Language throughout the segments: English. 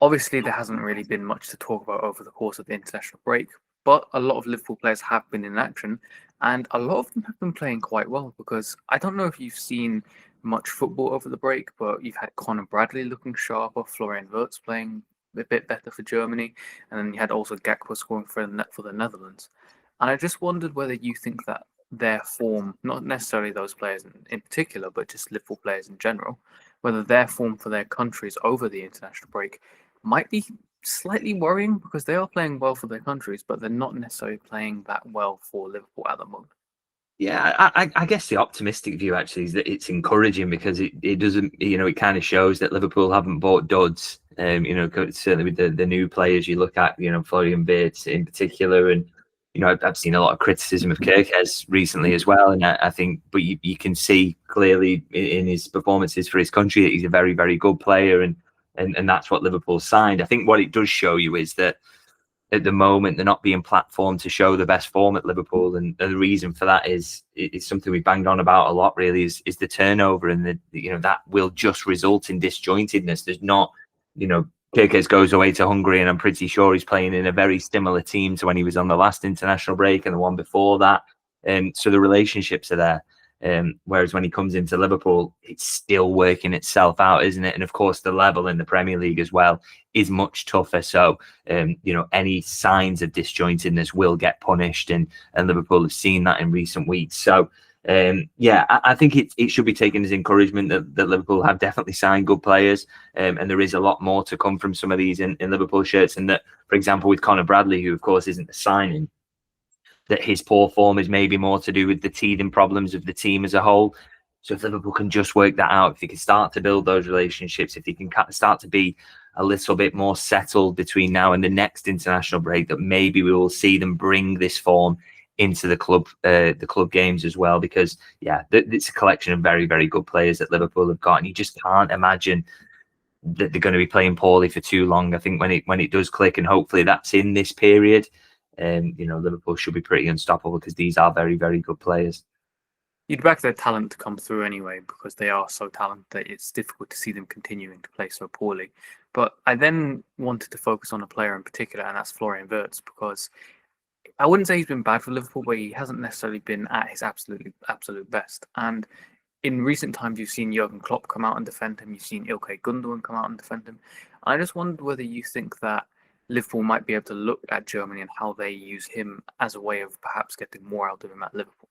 Obviously, there hasn't really been much to talk about over the course of the international break, but a lot of Liverpool players have been in action, and a lot of them have been playing quite well. Because I don't know if you've seen much football over the break, but you've had Conor Bradley looking sharper, Florian Wirtz playing a bit better for Germany, and then you had also Gakpo scoring for the Netherlands. And I just wondered whether you think that their form, not necessarily those players in particular, but just Liverpool players in general, whether their form for their countries over the international break might be slightly worrying because they are playing well for their countries, but they're not necessarily playing that well for Liverpool at the moment. Yeah, I guess the optimistic view actually is that it's encouraging because it doesn't, it kind of shows that Liverpool haven't bought duds. Certainly with the new players you look at, Florian Wirtz in particular, and I've seen a lot of criticism of Kirkez recently as well, and I think, but you can see clearly in his performances for his country that he's a very, very good player, and that's what Liverpool signed. I think what it does show you is that at the moment they're not being platformed to show the best form at Liverpool, and the reason for that is it's something we banged on about a lot. Really, is the turnover, and that will just result in disjointedness. There's not, Kirkes goes away to Hungary, and I'm pretty sure he's playing in a very similar team to when he was on the last international break and the one before that, and so the relationships are there. Whereas when he comes into Liverpool, it's still working itself out, isn't it? And of course, the level in the Premier League as well is much tougher. So, any signs of disjointedness will get punished, and Liverpool have seen that in recent weeks. So, I think it should be taken as encouragement that Liverpool have definitely signed good players, and there is a lot more to come from some of these in Liverpool shirts. And that, for example, with Conor Bradley, who of course isn't a signing, that his poor form is maybe more to do with the teething problems of the team as a whole. So if Liverpool can just work that out, if they can start to build those relationships, if they can start to be a little bit more settled between now and the next international break, that maybe we will see them bring this form into the club games as well. Because it's a collection of very, very good players that Liverpool have got, and you just can't imagine that they're going to be playing poorly for too long. I think when it does click, and hopefully that's in this period, Liverpool should be pretty unstoppable because these are very, very good players. You'd back their talent to come through anyway because they are so talented that it's difficult to see them continuing to play so poorly. But I then wanted to focus on a player in particular, and that's Florian Wirtz, because I wouldn't say he's been bad for Liverpool, but he hasn't necessarily been at his absolute best. And in recent times, you've seen Jurgen Klopp come out and defend him. You've seen Ilkay Gundogan come out and defend him. I just wondered whether you think that Liverpool might be able to look at Germany and how they use him as a way of perhaps getting more out of him at Liverpool.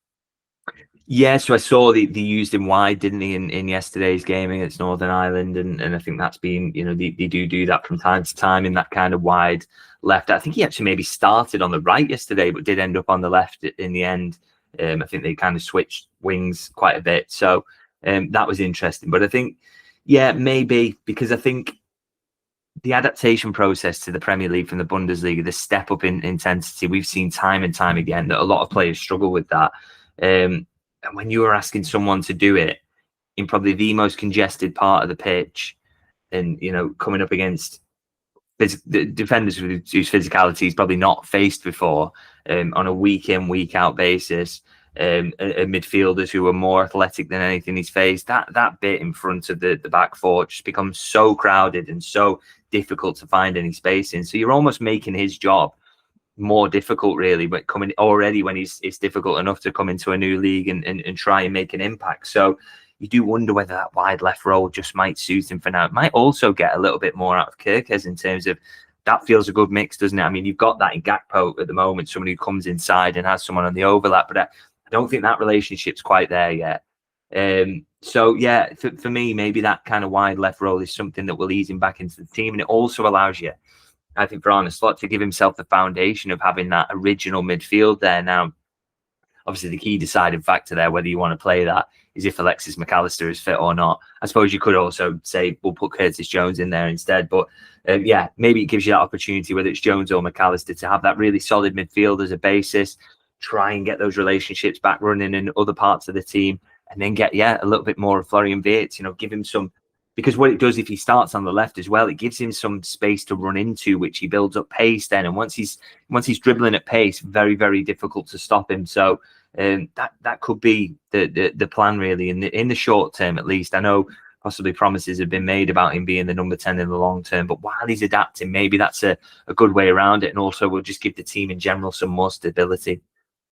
Yeah, so I saw they used him wide, didn't they, in yesterday's game against Northern Ireland, and I think that's been, they do that from time to time in that kind of wide left. I think he actually maybe started on the right yesterday, but did end up on the left in the end. I think they kind of switched wings quite a bit, so that was interesting. But I think, maybe because I think the adaptation process to the Premier League from the Bundesliga, the step up in intensity, we've seen time and time again that a lot of players struggle with that. And when you are asking someone to do it in probably the most congested part of the pitch, and coming up against the defenders whose physicality is probably not faced before, on a week in, week out basis, and midfielders who are more athletic than anything he's faced, that bit in front of the back four just becomes so crowded and so difficult to find any space in. So you're almost making his job more difficult, really, but coming already when it's difficult enough to come into a new league and try and make an impact. So you do wonder whether that wide left role just might suit him for now. It might also get a little bit more out of Kirkes in terms of that feels a good mix, doesn't it? I mean, you've got that in Gakpo at the moment, someone who comes inside and has someone on the overlap, but I don't think that relationship's quite there yet. So for me, maybe that kind of wide left role is something that will ease him back into the team, and it also allows you, I think, for Arne Slot to give himself the foundation of having that original midfield there. Now, obviously, the key deciding factor there, whether you want to play that, is if Alexis McAllister is fit or not. I suppose you could also say, we'll put Curtis Jones in there instead. But maybe it gives you that opportunity, whether it's Jones or McAllister, to have that really solid midfield as a basis, try and get those relationships back running in other parts of the team, and then get, a little bit more of Florian Wirtz, give him some. Because what it does, if he starts on the left as well, it gives him some space to run into, which he builds up pace then. And once he's dribbling at pace, very, very difficult to stop him. So that could be the plan, really, in the short term, at least. I know possibly promises have been made about him being the number 10 in the long term. But while he's adapting, maybe that's a good way around it. And also will just give the team in general some more stability.